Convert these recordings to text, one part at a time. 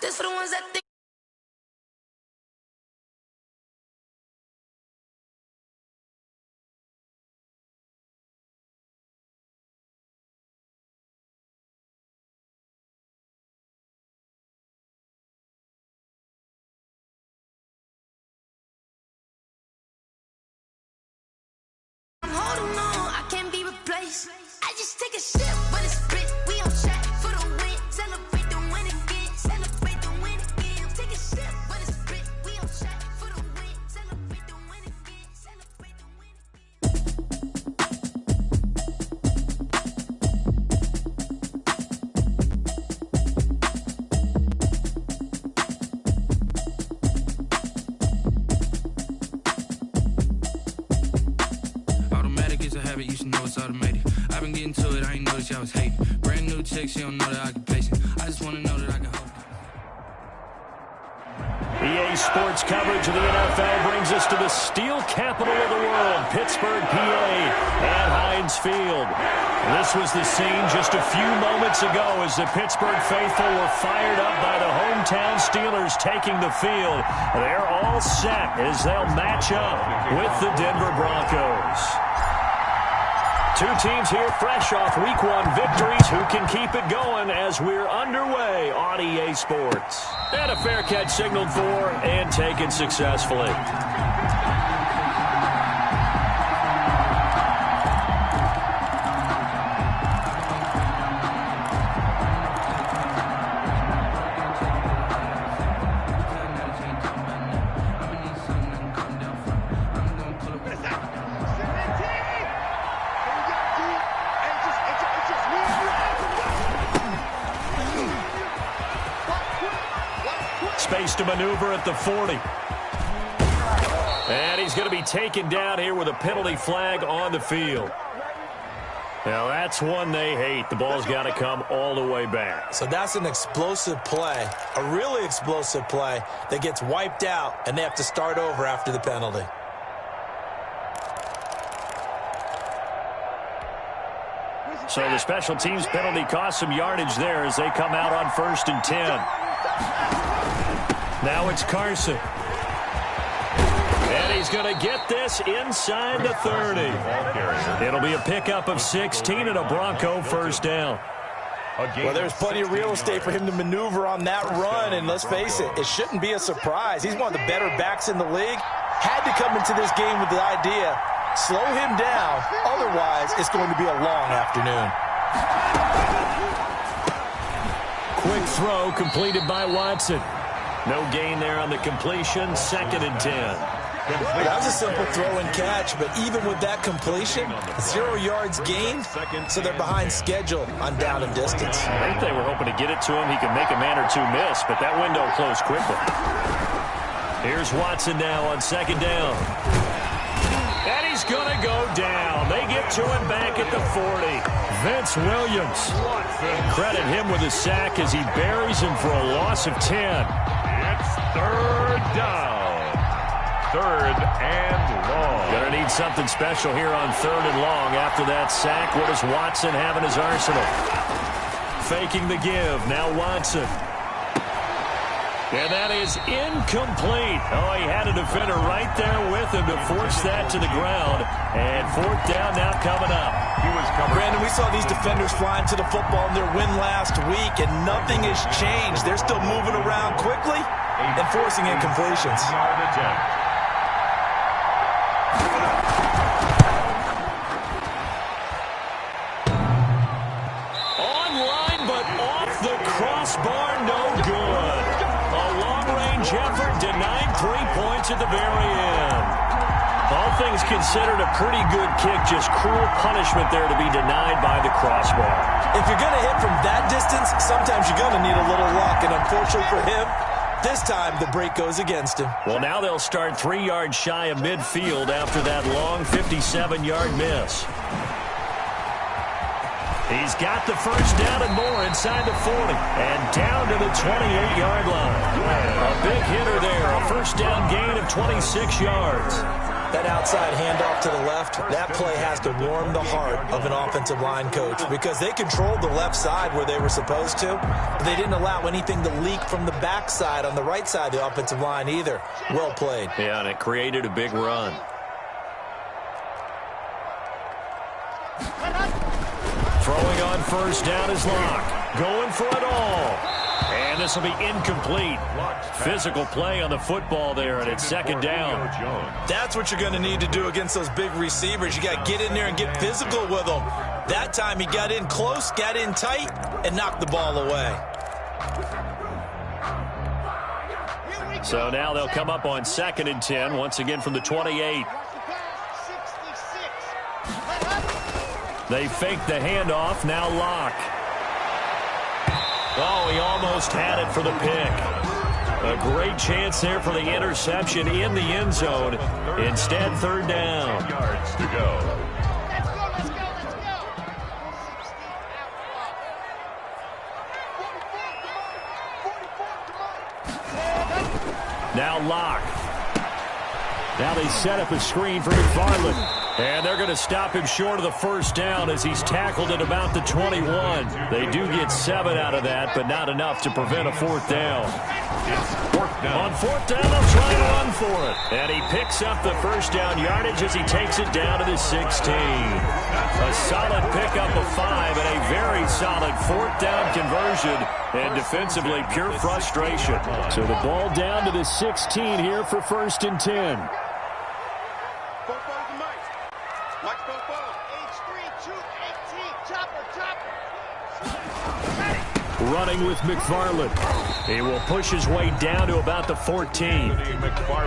This for the ones that think. I'm holding on, I can't be replaced. I just take a sip, but it's spit. We on track for the win. Celebrate the win again. Celebrate the win again. Take a sip, but it's spit. We on track for the win. Celebrate the win again. Celebrate the win Automatic is a habit, you should know it's automated. I've been getting to it, I ain't noticed y'all was hating. Brand new chick, she don't know the occupation. I just wanna know that I can hold it. EA Sports coverage of the NFL brings us to the steel capital of the world, Pittsburgh, PA, at Heinz Field. This was the scene just a few moments ago as the Pittsburgh faithful were fired up by the hometown Steelers taking the field. They're all set as they'll match up with the Denver Broncos. Two teams here fresh off Week 1 victories. Who can keep it going as we're underway on EA Sports? And a fair catch signaled for and taken successfully. Space to maneuver at the 40. And he's going to be taken down here with a penalty flag on the field. Now, that's one they hate. The ball's got to come all the way back. So that's an explosive play, a really explosive play that gets wiped out, and they have to start over after the penalty. So the special teams penalty cost some yardage there as they come out on 1st and 10. Now it's Carson. And he's going to get this inside the 30. It'll be a pickup of 16 and a Bronco first down. Well, there's plenty of real estate for him to maneuver on that run, and let's face it, it shouldn't be a surprise. He's one of the better backs in the league. Had to come into this game with the idea, slow him down, otherwise it's going to be a long afternoon. Quick throw completed by Watson. No gain there on the completion, 2nd and 10. That was a simple throw and catch, but even with that completion, 0 yards gained, so they're behind schedule on down and distance. I think they were hoping to get it to him. He could make a man or two miss, but that window closed quickly. Here's Watson now on 2nd down. And he's going to go down. They get to him back at the 40. Vince Williams. Credit him with a sack as he buries him for a loss of 10. It's 3rd down. 3rd and long. Gonna need something special here on 3rd and long. After that sack, what does Watson have in his arsenal? Faking the give. Now Watson. And that is incomplete. Oh, he had a defender right there with him to force that to the ground. And 4th down now coming up. He was covered. Brandon, we saw these defenders flying to the football in their win last week, and nothing has changed. They're still moving around quickly and forcing incompletions. Online, but off the crossbar, no good. A long-range effort denied 3 points at the very end. All things considered, a pretty good kick, just cruel punishment there to be denied by the crossbar. If you're going to hit from that distance, sometimes you're going to need a little luck, and unfortunately for him, this time the break goes against him. Well, now they'll start 3 yards shy of midfield after that long 57-yard miss. He's got the first down and more inside the 40 and down to the 28-yard line. A big hitter there, a first down gain of 26 yards. That outside handoff to the left, that play has to warm the heart of an offensive line coach because they controlled the left side where they were supposed to, but they didn't allow anything to leak from the backside on the right side of the offensive line either. Well played. Yeah, and it created a big run. Throwing on first down is Locke. Going for it all. And this will be incomplete. Physical play on the football there, and it's second down. That's what you're going to need to do against those big receivers. You got to get in there and get physical with them. That time he got in close, got in tight, and knocked the ball away. So now they'll come up on 2nd and 10, once again from the 28. They fake the handoff, now Locke. Oh, he almost had it for the pick. A great chance there for the interception in the end zone. Instead, third down. Yards to go. Now Locke. Now they set up a screen for McFarland. And they're going to stop him short of the first down as he's tackled at about the 21. They do get 7 out of that, but not enough to prevent a fourth down. On fourth down, they'll try and run for it. And he picks up the first down yardage as he takes it down to the 16. A solid pickup of 5 and a very solid fourth down conversion. And defensively, pure frustration. So the ball down to the 16 here for 1st and 10. Running with McFarland. He will push his way down to about the 14.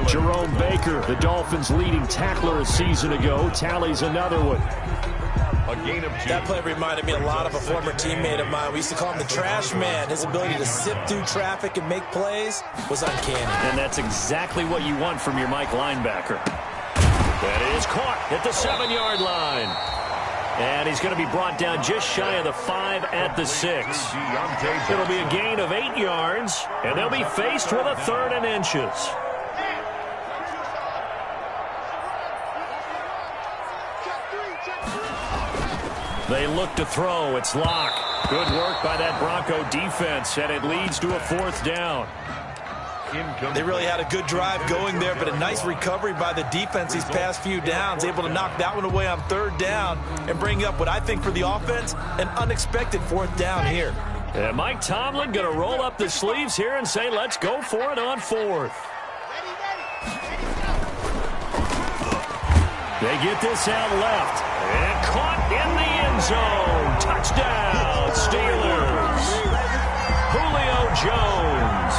Jerome Baker, the Dolphins' leading tackler a season ago, tallies another one. A gain of 2. That play reminded me a lot of a former teammate of mine. We used to call him the trash man. His ability to sift through traffic and make plays was uncanny. And that's exactly what you want from your Mike linebacker. That is caught at the 7-yard line. And he's going to be brought down just shy of the 5 at the 6. It'll be a gain of 8 yards, and they'll be faced with a 3rd and inches. They look to throw. It's Locke. Good work by that Bronco defense, and it leads to a 4th down. They really had a good drive going there, but a nice recovery by the defense these past few downs, able to knock that one away on 3rd down and bring up what I think for the offense, an unexpected 4th down here. And Mike Tomlin going to roll up the sleeves here and say, let's go for it on 4th. They get this out left, and caught in the end zone. Touchdown, Steelers. Julio Jones.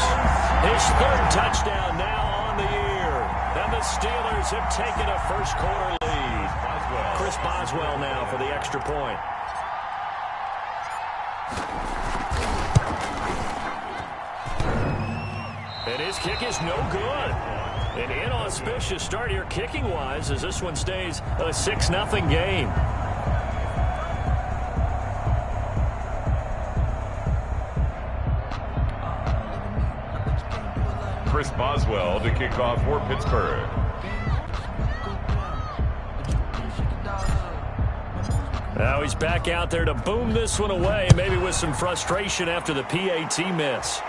His 3rd touchdown now on the year. And the Steelers have taken a first-quarter lead. Chris Boswell now for the extra point. And his kick is no good. An inauspicious start here kicking-wise as this one stays a 6-0 game. Chris Boswell to kick off for Pittsburgh. Now he's back out there to boom this one away, maybe with some frustration after the PAT miss.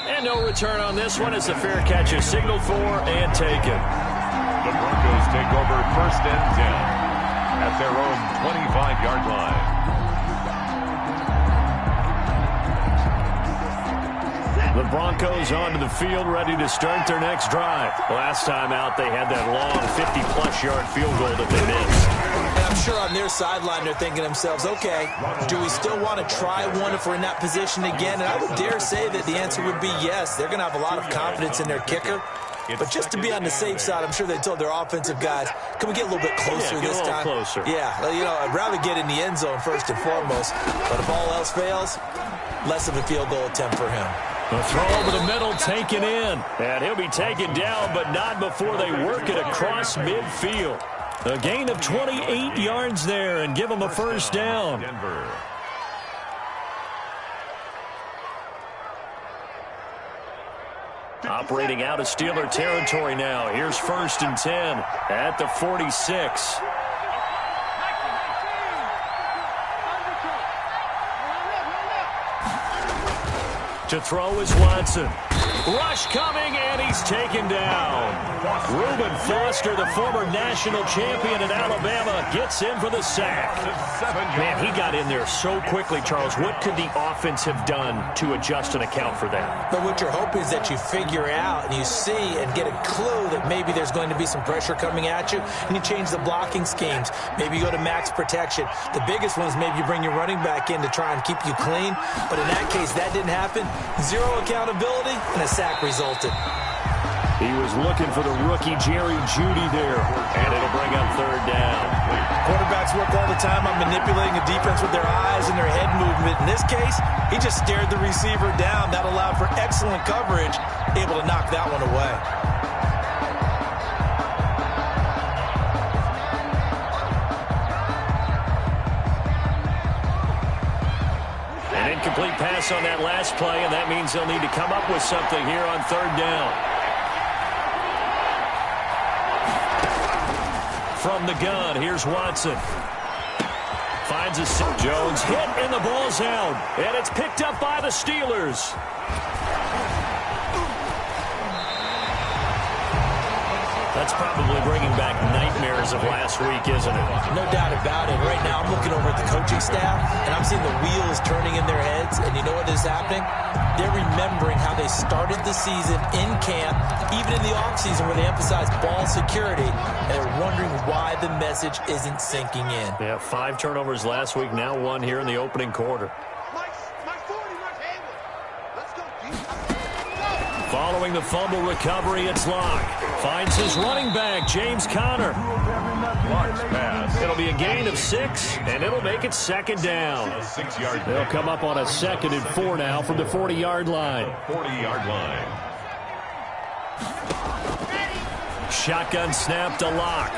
And no return on this one as the fair catch is signaled for and taken. The Broncos take over 1st and 10 at their own 25-yard line. The Broncos onto the field, ready to start their next drive. Last time out, they had that long 50-plus yard field goal that they missed. And I'm sure on their sideline, they're thinking to themselves, okay, do we still want to try one if we're in that position again? And I would dare say that the answer would be yes. They're going to have a lot of confidence in their kicker. But just to be on the safe side, I'm sure they told their offensive guys, can we get a little bit closer this time? Closer. Yeah, you know, I'd rather get in the end zone first and foremost. But if all else fails, less of a field goal attempt for him. The throw over the middle taken in. And he'll be taken down, but not before they work it across midfield. A gain of 28 yards there and give them a first down. Denver. Operating out of Steeler territory now. Here's 1st and 10 at the 46. To throw is Watson. Rush coming, and he's taken down. Reuben Foster, the former national champion at Alabama, gets in for the sack. Man, he got in there so quickly, Charles. What could the offense have done to adjust and account for that? But what you're hoping is that you figure out and you see and get a clue that maybe there's going to be some pressure coming at you, and you change the blocking schemes. Maybe you go to max protection. The biggest one is maybe you bring your running back in to try and keep you clean. But in that case, that didn't happen. Zero accountability, and a sack resulted. He was looking for the rookie Jerry Jeudy there, and it'll bring up 3rd down. Quarterbacks work all the time on manipulating the defense with their eyes and their head movement. In this case, he just stared the receiver down. That allowed for excellent coverage, able to knock that one away. An incomplete pass on that last play, and that means they'll need to come up with something here on 3rd down. From the gun, here's Watson. Finds a Jones hit, and the ball's out. And it's picked up by the Steelers. That's probably bringing back nightmares of last week, isn't it? No doubt about it. Right now, I'm looking over at the coaching staff, and I'm seeing the wheels turning in their heads. And you know what is happening? They're remembering how they started the season in camp, even in the offseason where they emphasized ball security, and they're wondering why the message isn't sinking in. Yeah, 5 turnovers last week, now 1 here in the opening quarter. Following the fumble recovery, it's Locke. Finds his running back, James Conner. It'll be a gain of 6, and it'll make it 2nd down. They'll come up on a 2nd and 4 now from the 40-yard line. Shotgun snap to Locke.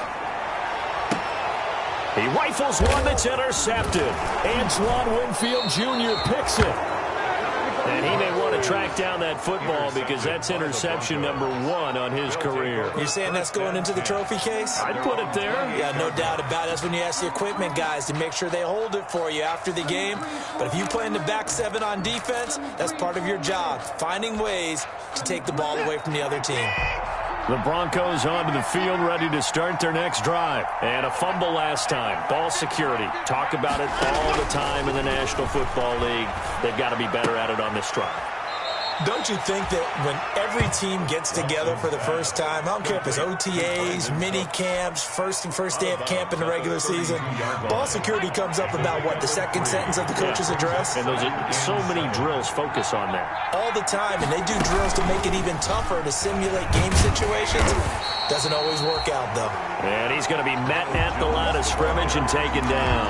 He rifles one that's intercepted. Antoine Winfield Jr. picks it. And he may want to track down that football because that's interception number 1 on his career. You're saying that's going into the trophy case? I'd put it there. Yeah, no doubt about it. That's when you ask the equipment guys to make sure they hold it for you after the game. But if you play in the back 7 on defense, that's part of your job, finding ways to take the ball away from the other team. The Broncos onto the field, ready to start their next drive. And a fumble last time. Ball security. Talk about it all the time in the National Football League. They've got to be better at it on this drive. Don't you think that when every team gets together for the first time, I don't care if it's OTAs, mini camps, first day of camp in the regular season, ball security comes up about, what, the 2nd sentence of the coach's address? And those are so many drills focus on that. All the time, and they do drills to make it even tougher to simulate game situations. Doesn't always work out, though. And he's going to be met at the line of scrimmage and taken down.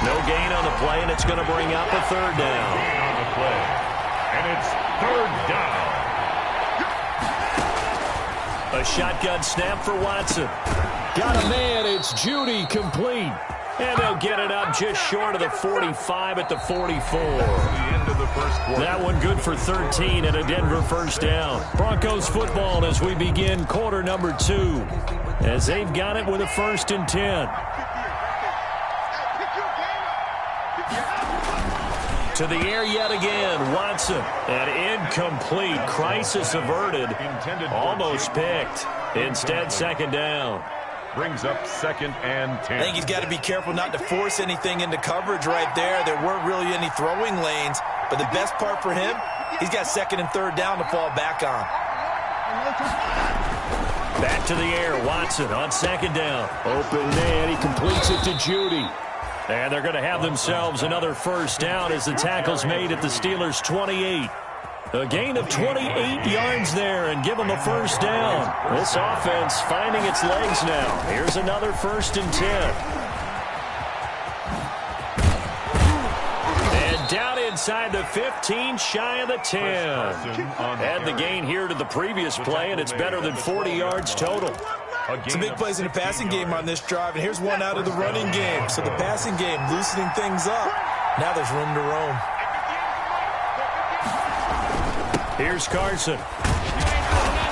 No gain on the play, and it's going to bring up a 3rd down. And it's 3rd down. A shotgun snap for Watson. Got a man. It's Jeudy complete. And they'll get it up just short of the 45 at the 44. That one good for 13 and a Denver 1st down. Broncos football as we begin quarter number 2. As they've got it with a 1st and 10. To the air yet again, Watson. An incomplete, crisis averted, almost picked. Instead, 2nd down. Brings up 2nd and 10. I think he's got to be careful not to force anything into coverage right there. There weren't really any throwing lanes, but the best part for him, he's got 2nd and 3rd down to fall back on. Back to the air, Watson on 2nd down. Open man, he completes it to Jeudy. And they're going to have themselves another 1st down as the tackle's made at the Steelers' 28. A gain of 28 yards there and give them a 1st down. This offense finding its legs now. Here's another 1st and 10. And down inside the 15, shy of the 10. Add the gain here to the previous play, and it's better than 40 yards total. Some big plays in the passing game on this drive, and here's one out of the running game. So the passing game loosening things up. Now there's room to roam. Here's Carson.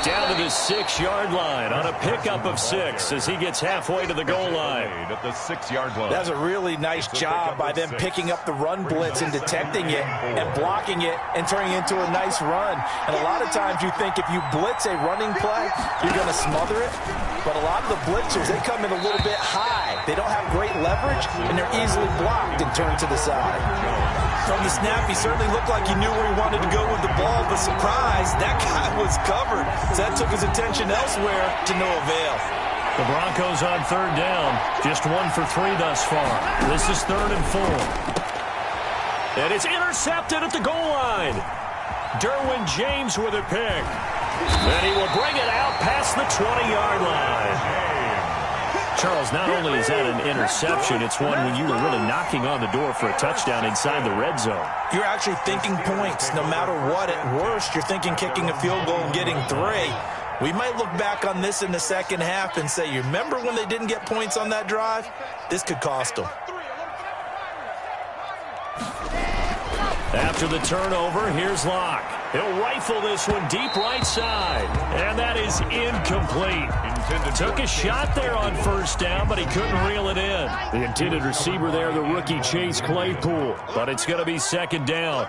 Down to the 6-yard line on a pickup of 6 as he gets halfway to the goal line. At the 6-yard line. That's a really nice job by them picking up the run blitz and detecting it and blocking it and turning it into a nice run. And a lot of times you think if you blitz a running play, you're going to smother it. But a lot of the blitzers, they come in a little bit high. They don't have great leverage, and they're easily blocked and turned to the side. From the snap, he certainly looked like he knew where he wanted to go with the ball, but surprise, that guy was covered. So that took his attention elsewhere to no avail. The Broncos on 3rd down. Just 1 for 3 thus far. This is 3rd and 4. And it's intercepted at the goal line. Derwin James with a pick. And he will bring it out past the 20-yard line. Charles, not only is that an interception, it's one when you were really knocking on the door for a touchdown inside the red zone. You're actually thinking points. No matter what, at worst, you're thinking kicking a field goal and getting 3. We might look back on this in the second half and say, you remember when they didn't get points on that drive? This could cost them. After the turnover, here's Locke. He'll rifle this one deep right side. And that is incomplete. Took a shot there on 1st down, but he couldn't reel it in. The intended receiver there, the rookie Chase Claypool. But it's going to be 2nd down.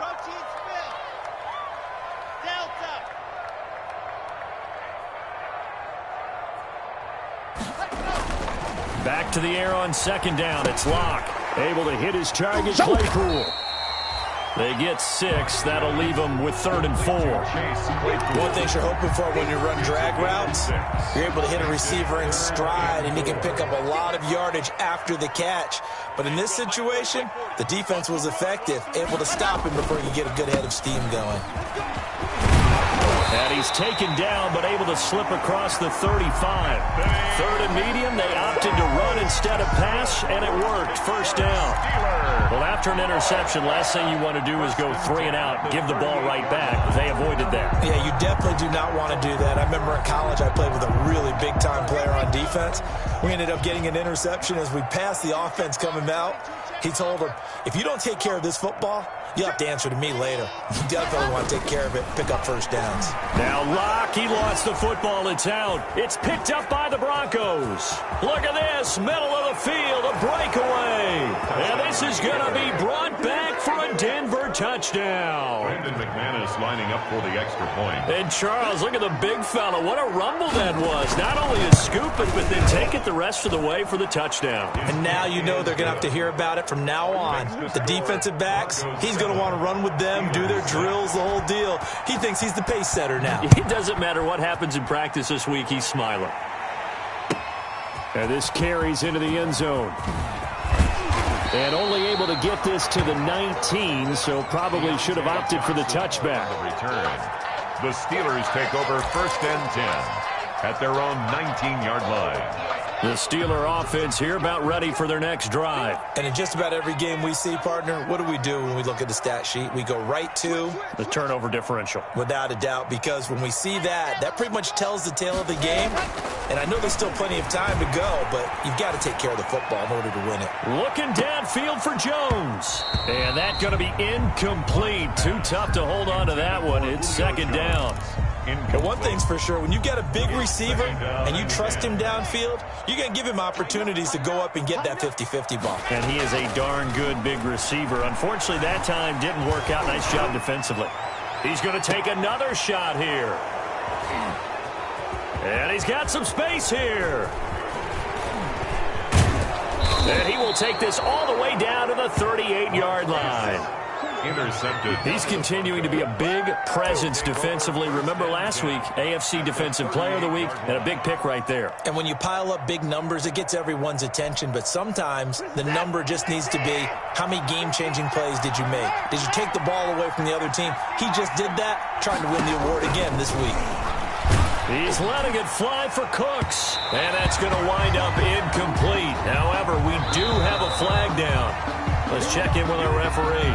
Back to the air on 2nd down. It's Locke. Able to hit his target, Claypool. They get 6. That'll leave them with 3rd and 4. One thing you're hoping for when you run drag routes, you're able to hit a receiver in stride, and he can pick up a lot of yardage after the catch. But in this situation, the defense was effective, able to stop him before he could get a good head of steam going. And he's taken down, but able to slip across the 35. 3rd and medium, they opted to run instead of pass, and it worked. 1st down. Well, after an interception, last thing you want to do is go 3 and out, give the ball right back. They avoided that. Yeah, you definitely do not want to do that. I remember in college I played with a really big-time player on defense. We ended up getting an interception as we passed the offense coming out. He told him, if you don't take care of this football, you'll have to answer to me later. You definitely want to take care of it, pick up 1st downs. Now Locke, he lost the football. It's out. It's picked up by the Broncos. Look at this, middle of the field, a breakaway. And this is going to be brought back for a Denver touchdown. Brandon McManus lining up for the extra point. And Charles, look at the big fella. What a rumble that was. Not only to scoop it, but then take it the rest of the way for the touchdown. And now you know they're going to have to hear about it from now on. The defensive backs, he's going to want to run with them, do their drills, the whole deal. He thinks he's the pace setter now. It doesn't matter what happens in practice this week, he's smiling. And this carries into the end zone. And only able to get this to the 19, so probably should have opted for the touchback. Return. The Steelers take over 1st and 10 at their own 19-yard line. The Steeler offense here about ready for their next drive. And in just about every game we see, partner, what do we do when we look at the stat sheet? We go right to the turnover differential. Without a doubt, because when we see that, that pretty much tells the tale of the game. And I know there's still plenty of time to go, but you've got to take care of the football in order to win it. Looking downfield for Jones. And that's going to be incomplete. Too tough to hold on to that one. It's 2nd down. And one thing's for sure, when you got a big receiver and you trust him downfield, you're going to give him opportunities to go up and get that 50-50 ball. And he is a darn good big receiver. Unfortunately, that time didn't work out. Nice job defensively. He's going to take another shot here. And he's got some space here. And he will take this all the way down to the 38-yard line. Intercepted. He's continuing to be a big presence defensively. Remember last week, AFC Defensive Player of the Week, and a big pick right there. And when you pile up big numbers, it gets everyone's attention. But sometimes the number just needs to be, how many game-changing plays did you make? Did you take the ball away from the other team? He just did that, trying to win the award again this week. He's letting it fly for Cooks. And that's going to wind up incomplete. However, we do have a flag down. Let's check in with our referee.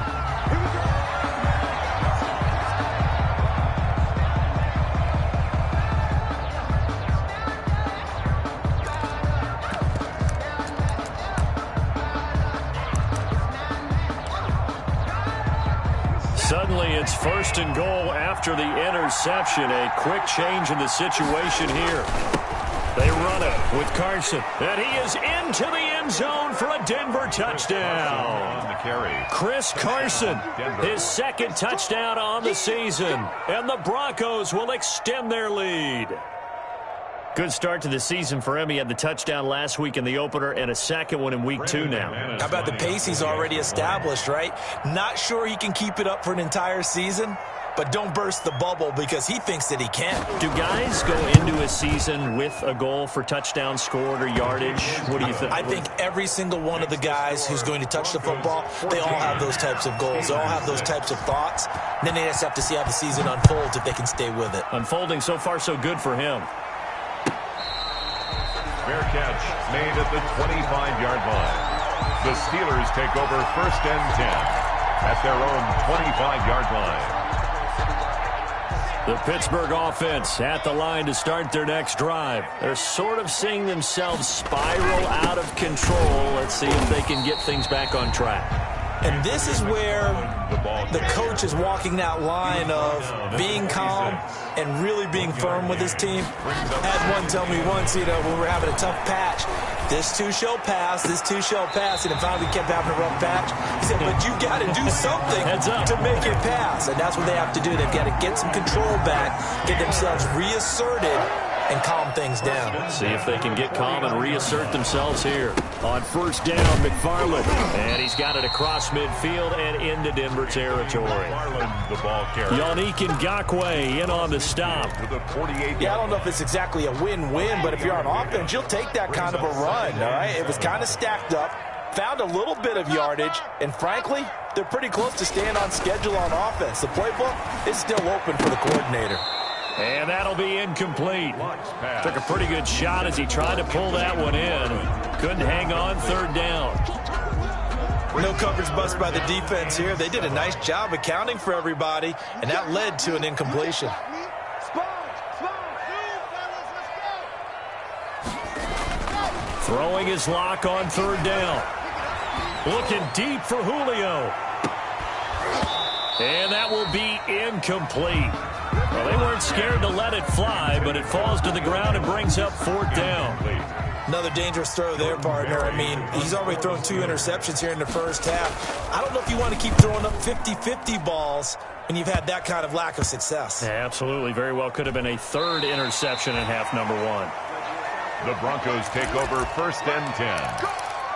Suddenly it's 1st and goal after the interception. A quick change in the situation here. They run it with Carson. And he is into the end zone for a Denver touchdown. Chris Carson, his 2nd touchdown on the season. And the Broncos will extend their lead. Good start to the season for him. He had the touchdown last week in the opener and a 2nd one in week 2 now. How about the pace he's already established, right? Not sure he can keep it up for an entire season, but don't burst the bubble because he thinks that he can. Do guys go into a season with a goal for touchdown scored or yardage? What do you think? I think every single one of the guys who's going to touch the football, they all have those types of goals. They all have those types of thoughts. And then they just have to see how the season unfolds if they can stay with it. Unfolding so far so good for him. Fair catch made at the 25-yard line. The Steelers take over 1st and 10 at their own 25-yard line. The Pittsburgh offense at the line to start their next drive. They're sort of seeing themselves spiral out of control. Let's see if they can get things back on track. And this is where the coach is walking that line of being calm and really being firm with his team. I had one tell me once, when we were having a tough patch, this too shall pass, this too shall pass, and finally we kept having a rough patch. He said, but you got to do something to make it pass, and that's what they have to do. They've got to get some control back, get themselves reasserted, and calm things down. See if they can get calm and reassert themselves here. On 1st down, McFarland. And he's got it across midfield and into Denver territory. The ball carrier. Yannick Ngakoue in on the stop. Yeah, I don't know if it's exactly a win-win, but if you're on offense, you'll take that kind of a run, all right? It was kind of stacked up, found a little bit of yardage, and frankly, they're pretty close to staying on schedule on offense. The playbook is still open for the coordinator. And that'll be incomplete. Took a pretty good shot as he tried to pull that one in. Couldn't hang on 3rd down. No coverage bust by the defense here. They did a nice job accounting for everybody, and that led to an incompletion. Throwing his lock on 3rd down. Looking deep for Julio. And that will be incomplete. Well, they weren't scared to let it fly, but it falls to the ground and brings up 4th down. Another dangerous throw there, partner. I mean, he's already thrown 2 interceptions here in the first half. I don't know if you want to keep throwing up 50-50 balls when you've had that kind of lack of success. Yeah, absolutely. Very well could have been a 3rd interception in half number 1. The Broncos take over 1st and 10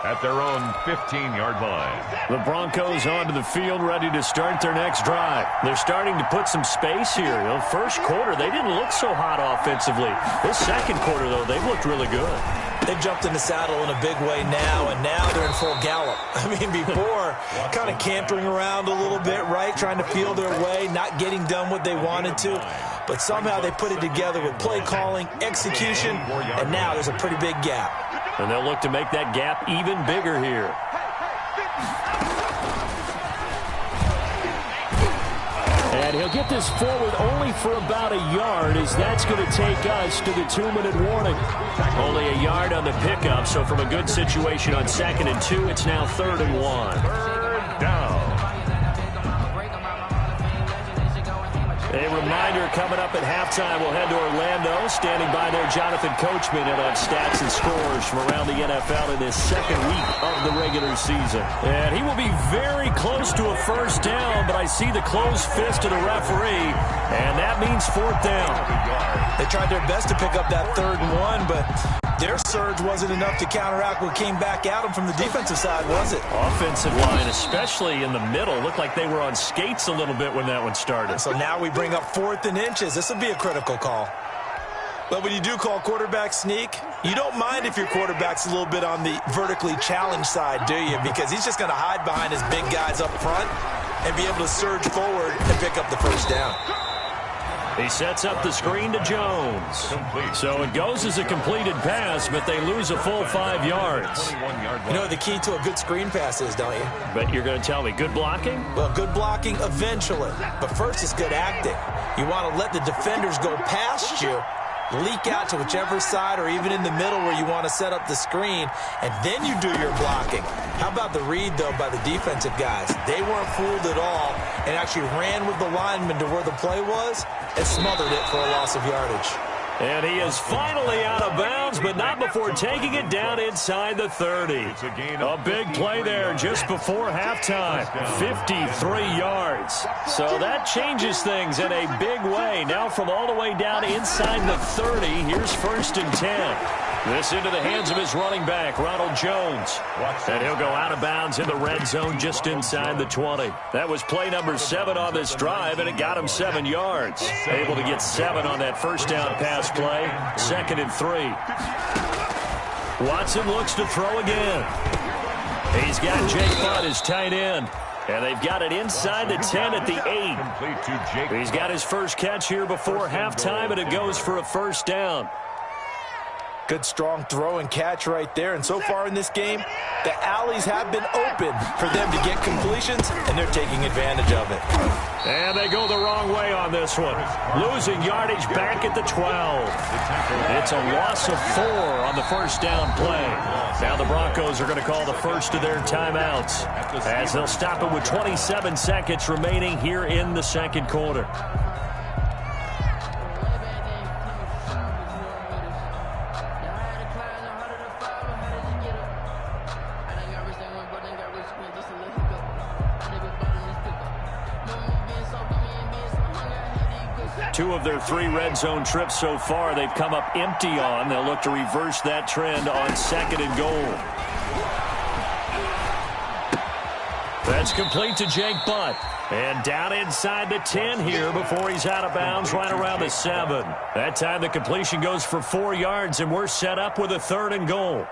at their own 15-yard line. The Broncos onto the field, ready to start their next drive. They're starting to put some space here. The first quarter, they didn't look so hot offensively. This 2nd quarter, though, they've looked really good. They've jumped in the saddle in a big way now, and now they're in full gallop. I mean, before, kind of cantering around a little bit, right, trying to feel their way, not getting done what they wanted to. But somehow they put it together with play calling, execution, and now there's a pretty big gap. And they'll look to make that gap even bigger here. And he'll get this forward only for about a yard, as that's going to take us to the 2-minute warning. Only a yard on the pickup, so from a good situation on 2nd and 2, it's now 3rd and 1. 3rd down. A reminder coming up at halftime. We'll head to Orlando. Standing by there, Jonathan Coachman, in on stats and scores from around the NFL in this 2nd week of the regular season. And he will be very close to a 1st down, but I see the closed fist of the referee, and that means 4th down. They tried their best to pick up that 3rd and 1, but their surge wasn't enough to counteract what came back at them from the defensive side, was it? Offensive line, especially in the middle, looked like they were on skates a little bit when that one started. So now we bring up 4th and inches. This would be a critical call. But when you do call quarterback sneak, you don't mind if your quarterback's a little bit on the vertically challenged side, do you? Because he's just going to hide behind his big guys up front and be able to surge forward and pick up the 1st down. He sets up the screen to Jones. So it goes as a completed pass, but they lose a full 5 yards. You know what the key to a good screen pass is, don't you? But you're going to tell me, good blocking? Well, good blocking eventually. But first it's good acting. You want to let the defenders go past you, leak out to whichever side or even in the middle where you want to set up the screen, and then you do your blocking. How about the read, though, by the defensive guys? They weren't fooled at all, and actually ran with the lineman to where the play was and smothered it for a loss of yardage. And he is finally out of bounds, but not before taking it down inside the 30. A big play there just before halftime. 53 yards. So that changes things in a big way. Now from all the way down inside the 30, here's 1st and 10. This into the hands of his running back, Ronald Jones. And he'll go out of bounds in the red zone just inside the 20. That was play number 7 on this drive, and it got him 7 yards. Able to get 7 on that first down pass play. 2nd and 3. Watson looks to throw again. He's got Jake Butt as tight end. And they've got it inside the 10 at the 8. He's got his first catch here before halftime, and it goes for a first down. Good, strong throw and catch right there. And so far in this game, the alleys have been open for them to get completions, and they're taking advantage of it. And they go the wrong way on this one. Losing yardage back at the 12. It's a loss of 4 on the first down play. Now the Broncos are going to call the first of their timeouts as they'll stop it with 27 seconds remaining here in the second quarter. Two of their 3 red zone trips so far they've come up empty on. They'll look to reverse that trend on 2nd and goal. That's complete to Jake Butt. And down inside the 10 here before he's out of bounds right around the 7. That time the completion goes for 4 yards, and we're set up with a 3rd and goal.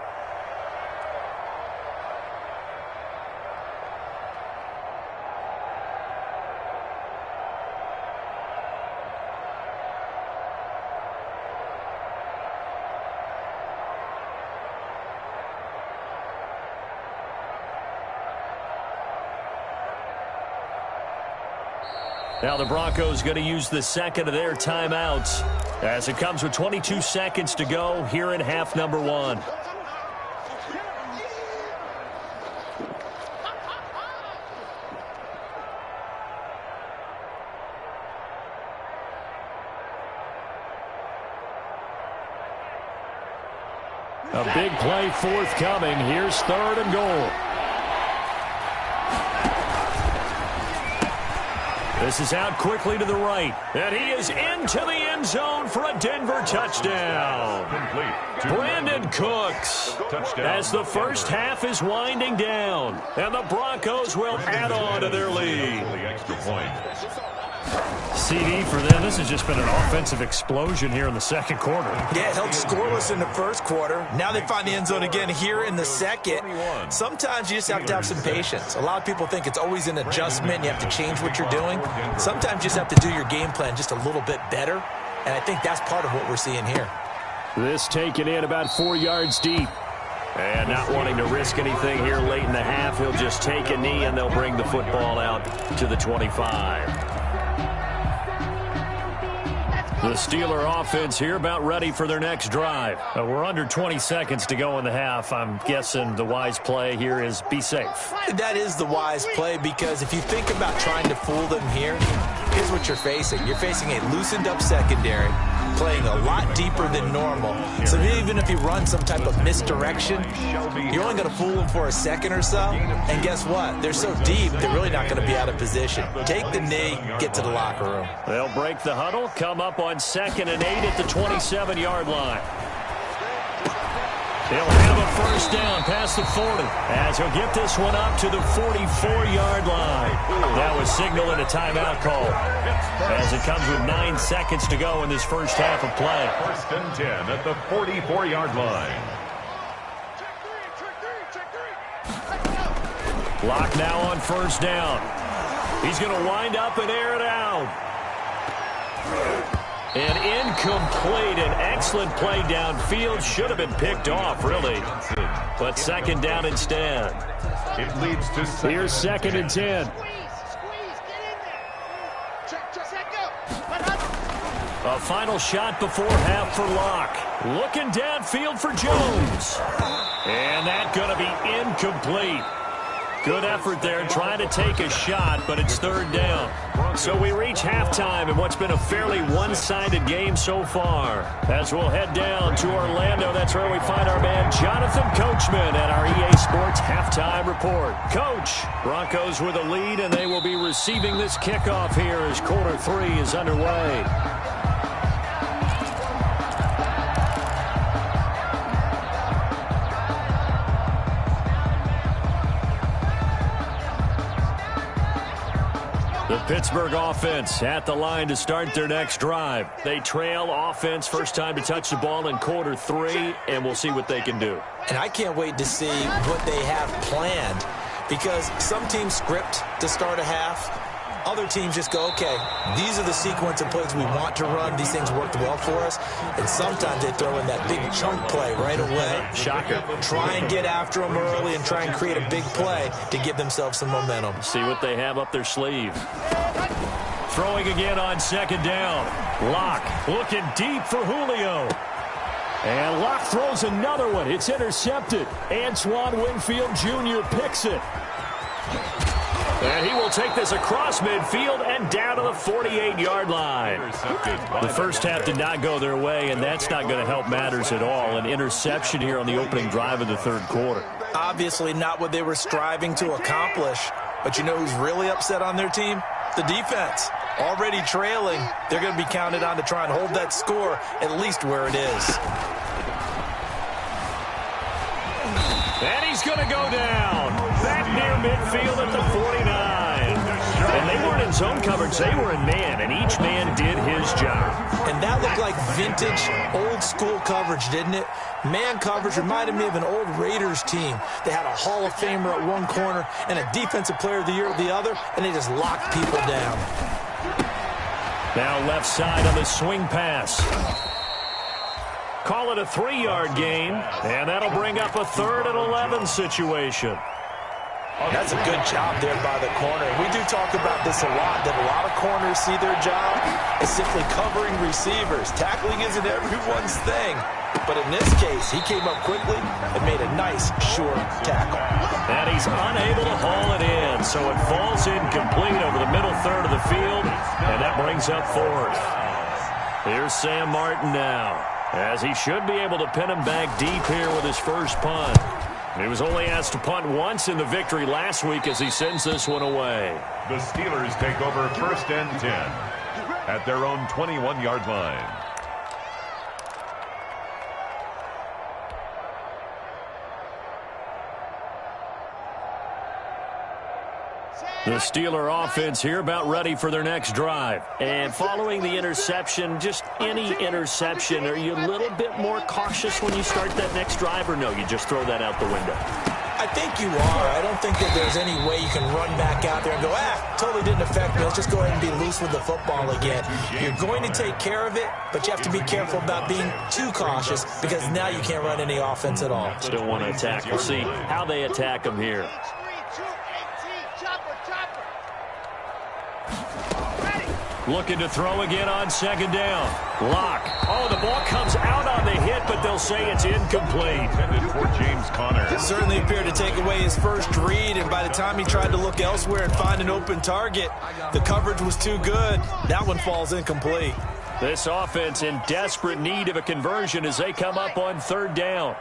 Now the Broncos going to use the second of their timeouts as it comes with 22 seconds to go here in half number 1. A big play forthcoming. Here's 3rd and goal. This is out quickly to the right. And he is into the end zone for a Denver touchdown. Brandon Cooks as the first half is winding down. And the Broncos will add on to their lead. CD for them. This has just been an offensive explosion here in the second quarter. Yeah, it held scoreless in the first quarter. Now they find the end zone again here in the second. Sometimes you just have to have some patience. A lot of people think it's always an adjustment. You have to change what you're doing. Sometimes you just have to do your game plan just a little bit better. And I think that's part of what we're seeing here. This taken in about 4 yards deep. And not wanting to risk anything here late in the half, he'll just take a knee and they'll bring the football out to the 25. The Steeler offense here about ready for their next drive. We're under 20 seconds to go in the half. I'm guessing the wise play here is be safe. That is the wise play, because if you think about trying to fool them here, here's what you're facing. You're facing a loosened up secondary, playing a lot deeper than normal. So even if you run some type of misdirection, you're only going to fool them for a second or so. And guess what? They're so deep, they're really not going to be out of position. Take the knee, get to the locker room. They'll break the huddle, come up on 2nd and 8 at the 27-yard line. He'll have a first down past the 40 as he'll get this one up to the 44-yard line. That was signaling a timeout call as it comes with 9 seconds to go in this first half of play. 1st and 10 at the 44-yard line. Lock now on first down. He's going to wind up and air it out. And incomplete. An excellent play downfield. Should have been picked off, really. But 2nd down instead. It leads to here's 2nd and 10. A final shot before half for Locke. Looking downfield for Jones. And that's going to be incomplete. Good effort there trying to take a shot, but it's third down. So we reach halftime in what's been a fairly one-sided game so far. As we'll head down to Orlando, that's where we find our man Jonathan Coachman at our EA Sports Halftime Report. Coach, Broncos with a lead, and they will be receiving this kickoff here as quarter 3 is underway. The Pittsburgh offense at the line to start their next drive. They trail offense, first time to touch the ball in quarter 3, and we'll see what they can do. And I can't wait to see what they have planned, because some teams script to start a half. Other teams just go, okay, these are the sequence of plays we want to run. These things worked well for us. And sometimes they throw in that big chunk play right away. Shocker. Try and get after them early and try and create a big play to give themselves some momentum. See what they have up their sleeve. Throwing again on second down. Locke looking deep for Julio. And Locke throws another one. It's intercepted. Antoine Winfield Jr. picks it. And he will take this across midfield and down to the 48-yard line. The first half did not go their way, and that's not going to help matters at all. An interception here on the opening drive of the third quarter. Obviously not what they were striving to accomplish. But you know who's really upset on their team? The defense. Already trailing. They're going to be counted on to try and hold that score at least where it is. And he's going to go down. Back near midfield at the 49. And they weren't in zone coverage. They were in man, and each man did his job. And that looked like vintage, old-school coverage, didn't it? Man coverage reminded me of an old Raiders team. They had a Hall of Famer at one corner and a Defensive Player of the Year at the other, and they just locked people down. Now left side on the swing pass. Call it a 3-yard gain, and that'll bring up a 3rd and 11 situation. That's a good job there by the corner. We do talk about this a lot, that a lot of corners see their job as simply covering receivers. Tackling isn't everyone's thing. But in this case, he came up quickly and made a nice, sure tackle. And he's unable to haul it in, so it falls incomplete over the middle third of the field, and that brings up 4th. Here's Sam Martin now, as he should be able to pin him back deep here with his first punt. He was only asked to punt once in the victory last week as he sends this one away. The Steelers take over 1st and 10 at their own 21-yard line. The Steeler offense here about ready for their next drive. And following the interception, just any interception, are you a little bit more cautious when you start that next drive, or no, you just throw that out the window? I think you are. I don't think that there's any way you can run back out there and go, totally didn't affect me. Let's just go ahead and be loose with the football again. You're going to take care of it, but you have to be careful about being too cautious because now you can't run any offense at all. Still want to attack. We'll see how they attack them here. Looking to throw again on second down. Locke. Oh, the ball comes out on the hit, but they'll say it's incomplete. Intended for James Conner. It certainly appeared to take away his first read, and by the time he tried to look elsewhere and find an open target, the coverage was too good. That one falls incomplete. This offense in desperate need of a conversion as they come up on 3rd down.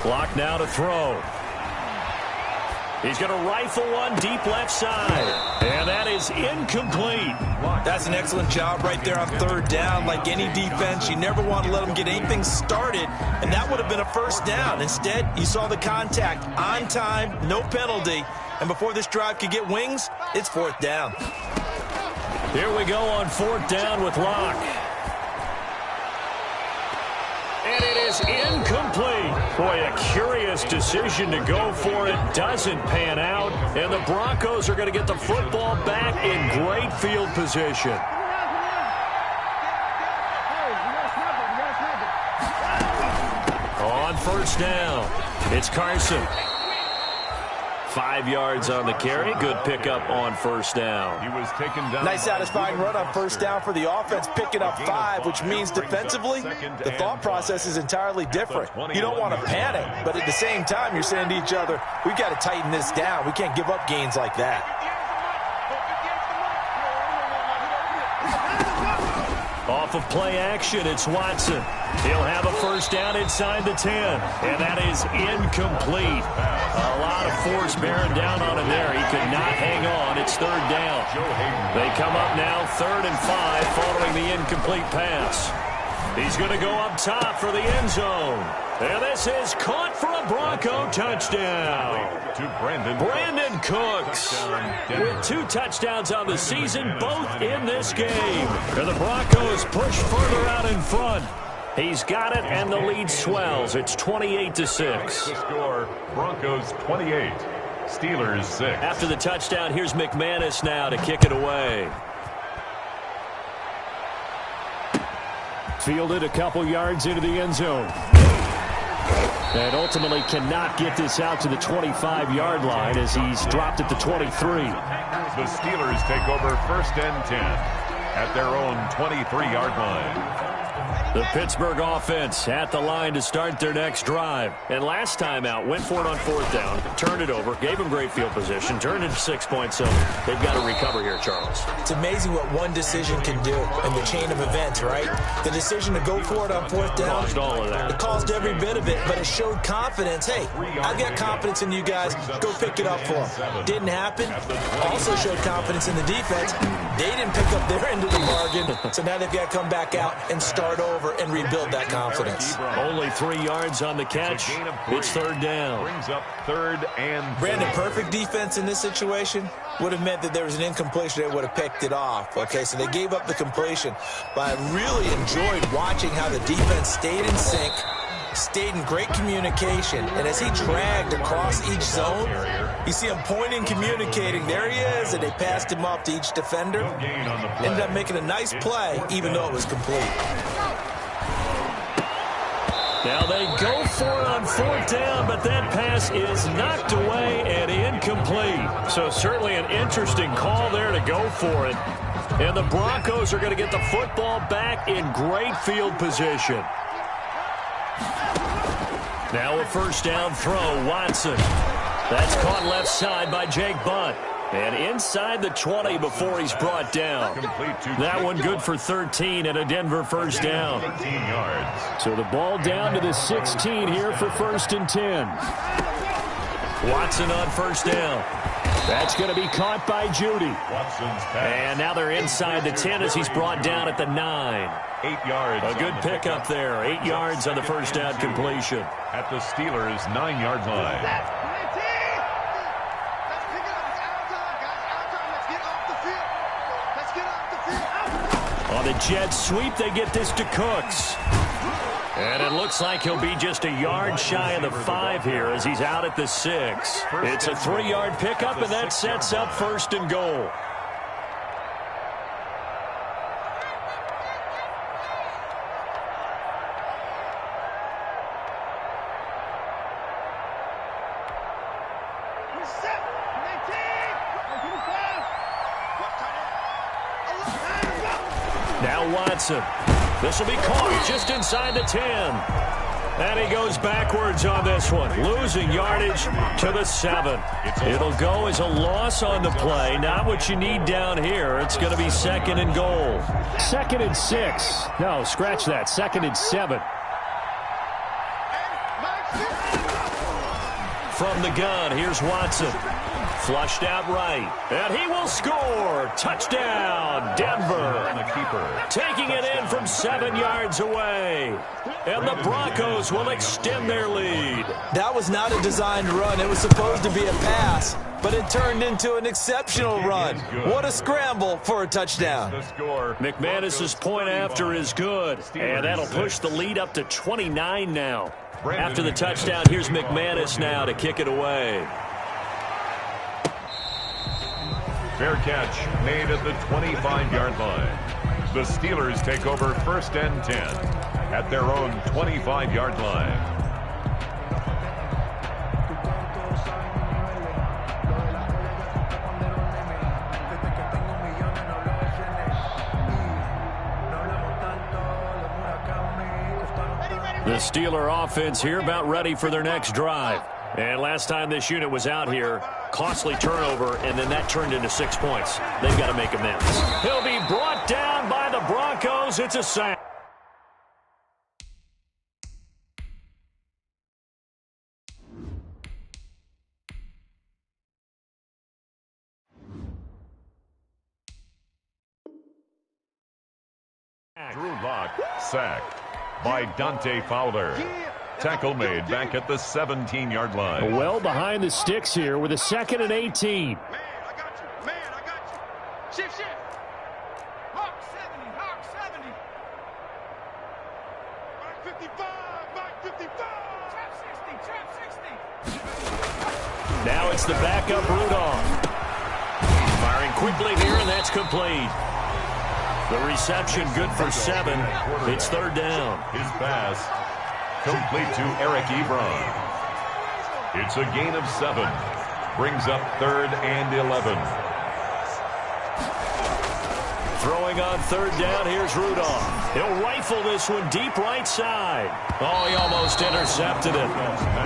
Clock now to throw. He's going to rifle one deep left side. And that is incomplete. That's an excellent job right there on 3rd down. Like any defense, you never want to let them get anything started, and that would have been a 1st down. Instead, you saw the contact on time, no penalty, and before this drive could get wings, it's 4th down. Here we go on 4th down with Locke. And it is incomplete. Boy, a curious decision to go for it. Doesn't pan out. And the Broncos are going to get the football back in great field position. On 1st down, it's Carson. 5 yards on the carry. Good pickup on first down. He was taken down. Nice satisfying run on first down for the offense, picking up 5, which means defensively, the thought process is entirely different. You don't want to panic, but at the same time, you're saying to each other, we've got to tighten this down. We can't give up gains like that. Off of play action, it's Watson. He'll have a first down inside the 10, and that is incomplete. A lot of force bearing down on him there. He could not hang on. It's third down. They come up now 3rd and 5 following the incomplete pass. He's going to go up top for the end zone. And this is caught for a Bronco touchdown. To Brandon Cooks with 2 touchdowns on the season, both in this game. And the Broncos push further out in front. He's got it, and the lead swells. It's 28-6. The score, Broncos 28, Steelers 6. After the touchdown, here's McManus now to kick it away. Fielded a couple yards into the end zone. And ultimately cannot get this out to the 25-yard line as he's dropped at the 23. The Steelers take over 1st and 10 at their own 23-yard line. The Pittsburgh offense at the line to start their next drive. And last time out, went for it on 4th down, turned it over, gave them great field position, turned it to 6 points. So they've got to recover here, Charles. It's amazing what one decision can do in the chain of events, right? The decision to go for it on 4th down. Caused all of that. It caused every bit of it, but it showed confidence. Hey, I've got confidence in you guys. Go pick it up for them. Didn't happen. Also showed confidence in the defense. They didn't pick up their end of the bargain, so now they've got to come back out and start over and rebuild that confidence. Only 3 yards on the catch. It's 3rd down. Brings up 3rd and 3. Brandon, perfect defense in this situation would have meant that there was an incompletion. They would have picked it off. Okay, so they gave up the completion. But I really enjoyed watching how the defense stayed in sync, stayed in great communication, and as he dragged across each zone, you see him pointing, communicating. There he is, and they passed him off to each defender. Ended up making a nice play, even though it was complete. Now they go for it on 4th down, but that pass is knocked away and incomplete. So certainly an interesting call there to go for it. And the Broncos are going to get the football back in great field position. Now a first down throw, Watson. That's caught left side by Jake Butt. And inside the 20 before he's brought down. That one good for 13 and a Denver first down. 15 yards. So the ball down to the 16 here for 1st and 10. Watson on first down. That's going to be caught by Judy. And now they're inside the 10 as he's brought down at the 9. 8 yards. A good pickup there. 8 yards on the first down completion. At the Steelers' 9-yard line. On the jet sweep, they get this to Cooks. And it looks like he'll be just a yard shy of the 5 here as he's out at the 6. It's a 3-yard pickup, and that sets up 1st and goal. Now Watson. This will be caught just inside the 10. And he goes backwards on this one, losing yardage to the 7. It'll go as a loss on the play. Not what you need down here. It's going to be 2nd and goal. 2nd and 6. No, scratch that. 2nd and 7. From the gun, here's Watson. Flushed out right. And he will score. Touchdown, Denver. And the keeper. Taking it in from 7 yards away. And the Broncos will extend their lead. That was not a designed run. It was supposed to be a pass, but it turned into an exceptional run. What a scramble for a touchdown. The score. McManus's point after is good. And that'll push the lead up to 29 now. After the touchdown, here's McManus now to kick it away. Fair catch made at the 25-yard line. The Steelers take over 1st and 10 at their own 25-yard line. The Steeler offense here about ready for their next drive. And last time this unit was out here, costly turnover, and then that turned into 6 points. They've got to make amends. He'll be brought down by the Broncos. It's a sack. Drew Lock sacked by Dante Fowler. Tackle made back at the 17-yard line. Well behind the sticks here with a 2nd and 18. Man, I got you. Man, I got you. Shift. Hawk 70. Hawk 70. Back 55. Trap 60. Now it's the backup Rudolph. Firing quickly here, and that's complete. The reception good for 7. It's 3rd down. His pass complete to Eric Ebron. It's a gain of 7. Brings up 3rd and 11. Throwing on 3rd down, here's Rudolph. He'll rifle this one deep right side. Oh, he almost intercepted it.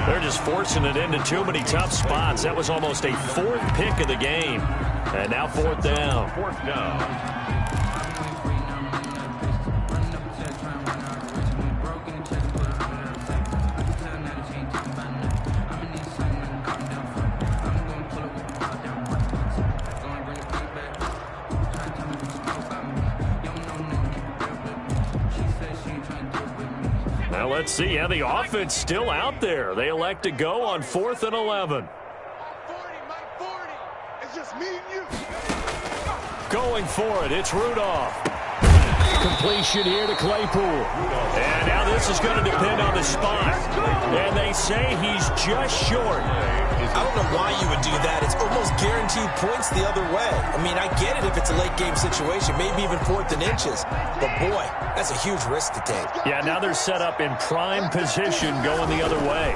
They're just forcing it into too many tough spots. That was almost a 4th pick of the game. And now 4th down. 4th down. Now let's see how the offense still out there. They elect to go on 4th and 11. 40, Mike 40. It's just me and you. Going for it, it's Rudolph. Completion here to Claypool. And now this is going to depend on the spot. And they say he's just short. I don't know why you would do that. It's almost guaranteed points the other way. I mean, I get it if it's a late game situation, maybe even 4th and inches. But boy, that's a huge risk to take. Yeah, now they're set up in prime position going the other way.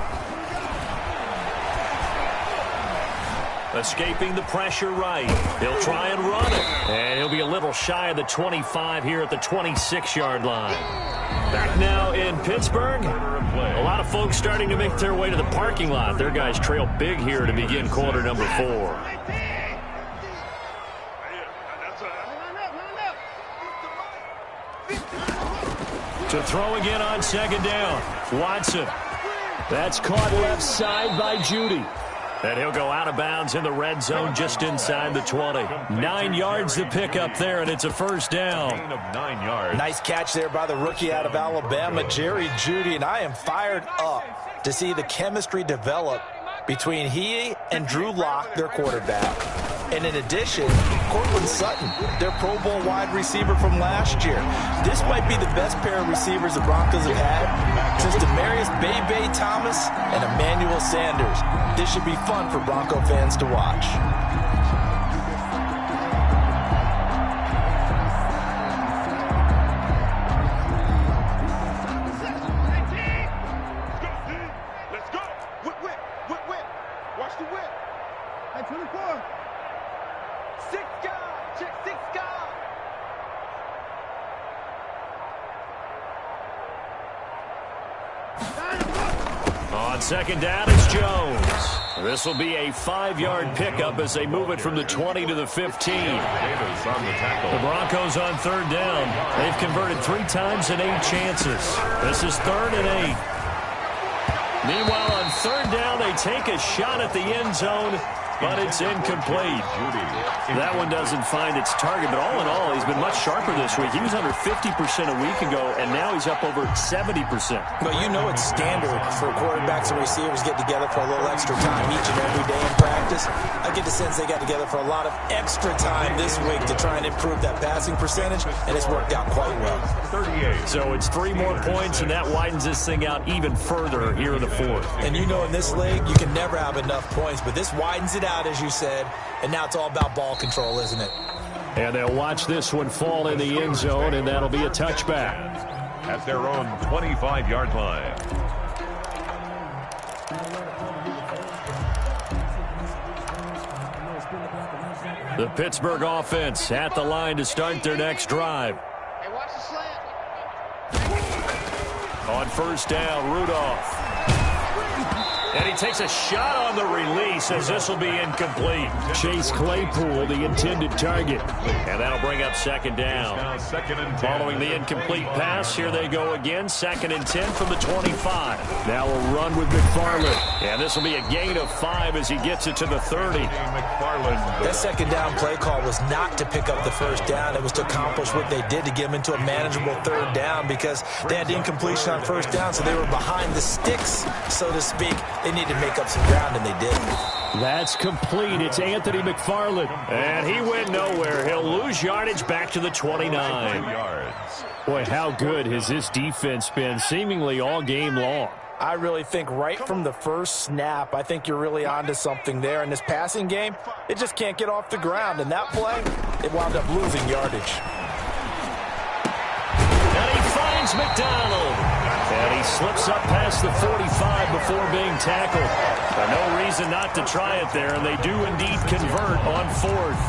Escaping the pressure right. He'll try and run it. And he'll be a little shy of the 25 here at the 26-yard line. Back now in Pittsburgh. A lot of folks starting to make their way to the parking lot. Their guys trail big here to begin quarter number 4. To throw again on 2nd down. Watson. That's caught left side by Judy. And he'll go out of bounds in the red zone just inside the 20. 9 yards to pick up there, and it's a 1st down. Gain of 9 yards. Nice catch there by the rookie out of Alabama, Jerry Jeudy, and I am fired up to see the chemistry develop between he and Drew Lock, their quarterback. And in addition, Cortland Sutton, their Pro Bowl wide receiver from last year. This might be the best pair of receivers the Broncos have had since Demaryius Bebe Thomas and Emmanuel Sanders. This should be fun for Bronco fans to watch. Let's go. Whip. Watch the whip. Hey, 24. 6 guys. Check 6 guys. On 2nd down, it's Jones. This will be a 5-yard pickup as they move it from the 20 to the 15. Davis on the tackle. The Broncos on 3rd down. They've converted 3 times in 8 chances. This is 3rd and 8. Meanwhile, on 3rd down, they take a shot at the end zone, but it's incomplete. That one doesn't find its target, but all in all, he's been much sharper this week. He was under 50% a week ago, and now he's up over 70%. But you know it's standard for quarterbacks and receivers get together for a little extra time each and every day in practice. I get the sense they got together for a lot of extra time this week to try and improve that passing percentage, and it's worked out quite well. 38. So it's 3 more points, and that widens this thing out even further here in the 4th. And you know in this league, you can never have enough points, but this widens it out, as you said, and now it's all about ball control, isn't it? And they'll watch this one fall in the end zone, and that'll be a touchback. At their own 25-yard line. The Pittsburgh offense at the line to start their next drive. Hey, watch the slant. On first down, Rudolph. And he takes a shot on the release as this will be incomplete. Chase Claypool, the intended target. And that'll bring up second down. Following the incomplete pass, here they go again. 2nd and 10 from the 25. Now a run with McFarland. And this will be a gain of 5 as he gets it to the 30. That second down play call was not to pick up the first down. It was to accomplish what they did to get them into a manageable 3rd down because they had the incompletion on first down, so they were behind the sticks, so to speak. They need to make up some ground, and they did. That's complete. It's Anthony McFarland. And he went nowhere. He'll lose yardage back to the 29. Boy, how good has this defense been seemingly all game long? I really think right from the first snap, I think you're really onto something there. In this passing game, it just can't get off the ground. And that play, it wound up losing yardage. And he finds McDonald. And he slips up past the 45 before being tackled. But no reason not to try it there, and they do indeed convert on 4th.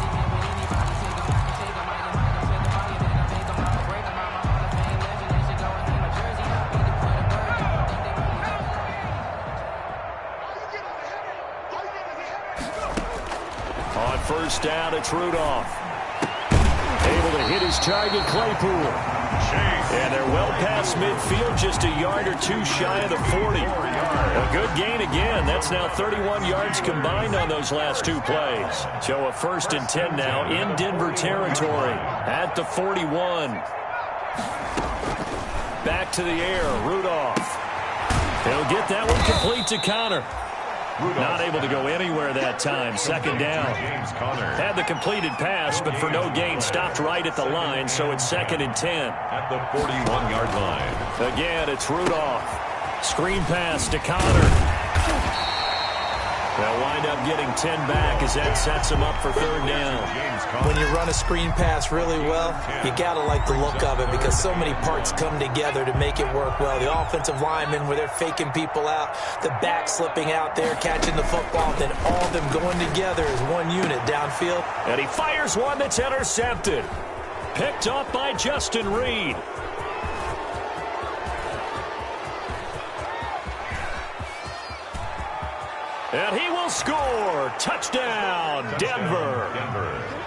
On first down, it's Rudolph. Able to hit his target, Claypool. And they're well past midfield, just a yard or 2 shy of the 40. A good gain again. That's now 31 yards combined on those last 2 plays. So a 1st and 10 now in Denver territory at the 41. Back to the air, Rudolph. He'll get that one complete to Connor. Not able to go anywhere that time. 2nd down. Had the completed pass, but for no gain, stopped right at the line, so it's 2nd and 10. At the 41-yard line. Again, it's Rudolph. Screen pass to Connor. They'll wind up getting 10 back as that sets them up for 3rd down. When you run a screen pass really well, you got to like the look of it because so many parts come together to make it work well. The offensive linemen, where they're faking people out, the back slipping out there, catching the football, then all of them going together as one unit downfield. And he fires one that's intercepted. Picked off by Justin Reed. And he will score. Touchdown, Denver.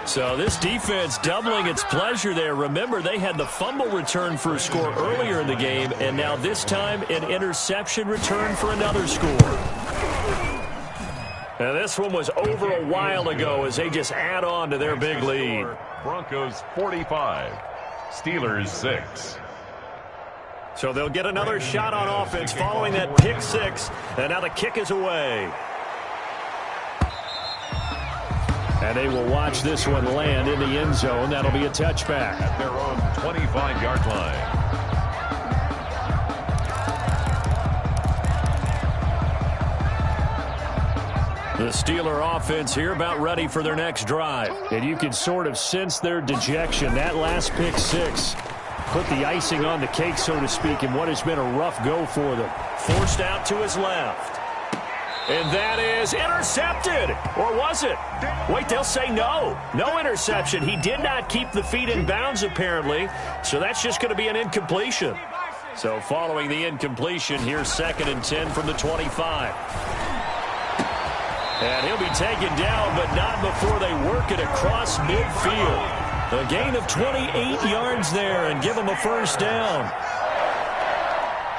So this defense doubling its pleasure there. Remember, they had the fumble return for a score earlier in the game, and now this time an interception return for another score. And this one was over a while ago as they just add on to their big lead. Broncos 45, Steelers 6. So they'll get another shot on offense following that pick 6, and now the kick is away. And they will watch this one land in the end zone. That'll be a touchback. At their own 25-yard line. The Steeler offense here about ready for their next drive. And you can sort of sense their dejection. That last pick 6 put the icing on the cake, so to speak, in what has been a rough go for them. Forced out to his left. And that is intercepted. Or was it? Wait, they'll say no. No interception. He did not keep the feet in bounds, apparently. So that's just going to be an incompletion. So following the incompletion, here's 2nd and 10 from the 25. And he'll be taken down, but not before they work it across midfield. A gain of 28 yards there and give him a 1st down.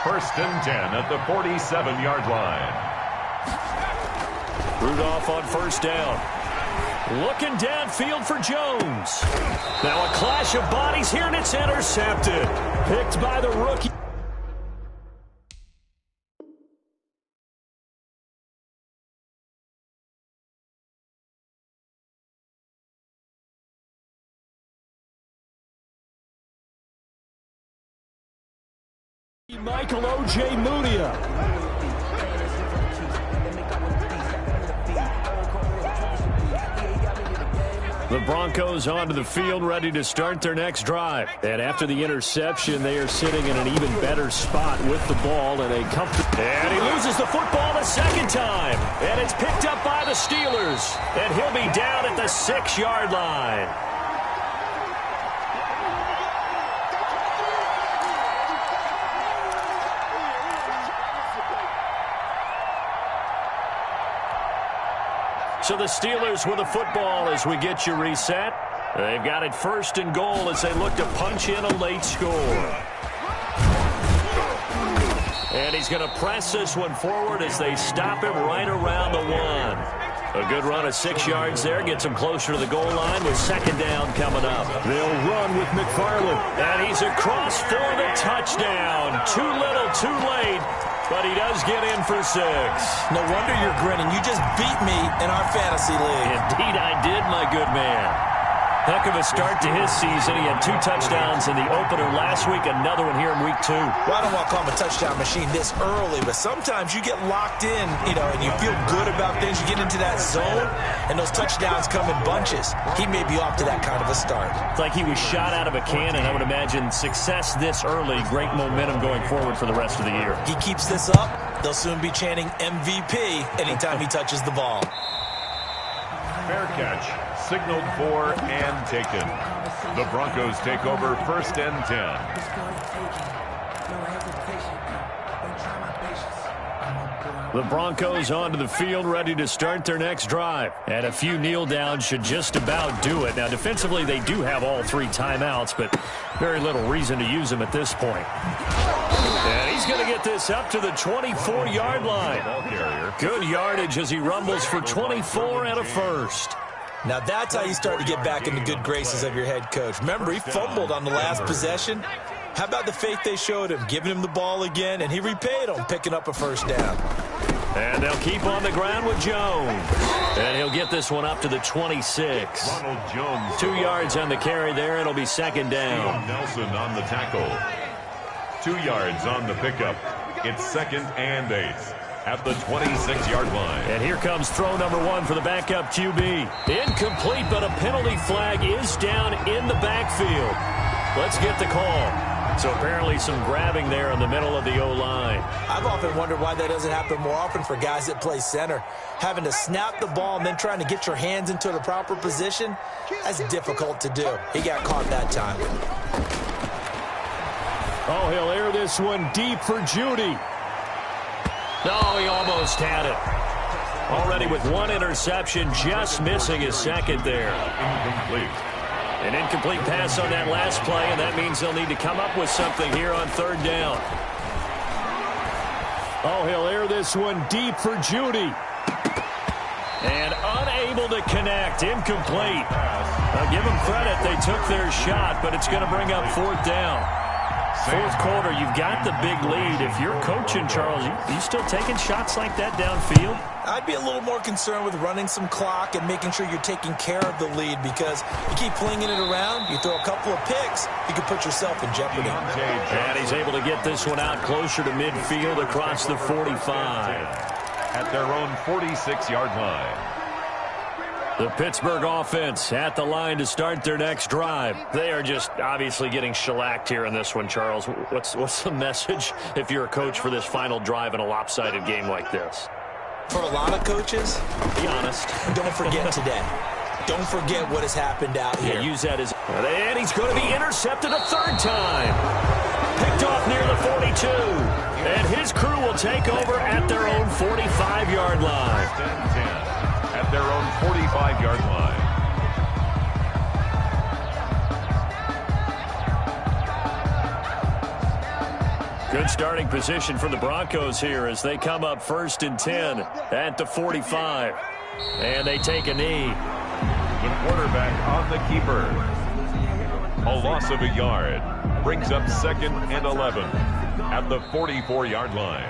1st and 10 at the 47-yard line. Rudolph on 1st down. Looking downfield for Jones. Now a clash of bodies here, and it's intercepted. Picked by the rookie. Michael O.J. Mudia. The Broncos onto the field, ready to start their next drive. And after the interception, they are sitting in an even better spot with the ball and a comfortable. And he loses the football a 2nd time. And it's picked up by the Steelers. And he'll be down at the 6-yard line. So the Steelers with a football as we get you reset. They've got it 1st and goal as they look to punch in a late score. And he's going to press this one forward as they stop him right around the 1. A good run of 6 yards there. Gets him closer to the goal line with 2nd down coming up. They'll run with McFarland. And he's across for the touchdown. Too little, too late. But he does get in for 6. No wonder you're grinning. You just beat me in our fantasy league. Indeed I did, my good man. Heck of a start to his season. He had 2 touchdowns in the opener last week, another one here in week 2. Well, I don't want to call him a touchdown machine this early, but sometimes you get locked in, and you feel good about things. You get into that zone, and those touchdowns come in bunches. He may be off to that kind of a start. It's like he was shot out of a cannon. I would imagine success this early, great momentum going forward for the rest of the year. He keeps this up, they'll soon be chanting MVP anytime he touches the ball. Fair catch. Signaled for and taken. The Broncos take over 1st and 10. The Broncos onto the field, ready to start their next drive. And a few kneel downs should just about do it. Now, defensively, they do have all 3 timeouts, but very little reason to use them at this point. And he's going to get this up to the 24-yard line. Good yardage as he rumbles for 24 and a 1st. Now that's how you start to get back in the good graces of your head coach. Remember, he fumbled on the last possession. How about the faith they showed him, giving him the ball again, and he repaid them, picking up a 1st down. And they'll keep on the ground with Jones. And he'll get this one up to the 26. Ronald Jones. 2 yards on the carry there. It'll be 2nd down. Nelson on the tackle. 2 yards on the pickup. It's 2nd and 8. At the 26-yard line. And here comes throw number 1 for the backup QB. Incomplete, but a penalty flag is down in the backfield. Let's get the call. So apparently some grabbing there in the middle of the O-line. I've often wondered why that doesn't happen more often for guys that play center. Having to snap the ball and then trying to get your hands into the proper position, that's difficult to do. He got caught that time. Oh, he'll air this one deep for Judy. No, he almost had it. Already with 1 interception, just missing his 2nd there. Incomplete. An incomplete pass on that last play, and that means they'll need to come up with something here on 3rd down. Oh, he'll air this one deep for Judy. And unable to connect. Incomplete. Now, give them credit. They took their shot, but it's going to bring up 4th down. 4th quarter, you've got the big lead. If you're coaching, Charles, you still taking shots like that downfield? I'd be a little more concerned with running some clock and making sure you're taking care of the lead, because you keep flinging it around, you throw a couple of picks, you could put yourself in jeopardy. And he's able to get this one out closer to midfield across the 45. At their own 46-yard line. The Pittsburgh offense at the line to start their next drive. They are just obviously getting shellacked here in this one, Charles. What's the message if you're a coach for this final drive in a lopsided game like this? For a lot of coaches, be honest, don't forget today. Don't forget what has happened out here. Yeah, use that as... And he's going to be intercepted a 3rd time. Picked off near the 42. And his crew will take over at their own 45-yard line. 10-10. At their own 45-yard line. Good starting position for the Broncos here as they come up 1st and 10 at the 45. And they take a knee. The quarterback on the keeper. A loss of a yard. Brings up 2nd and 11 at the 44-yard line.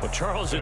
Well, Charles...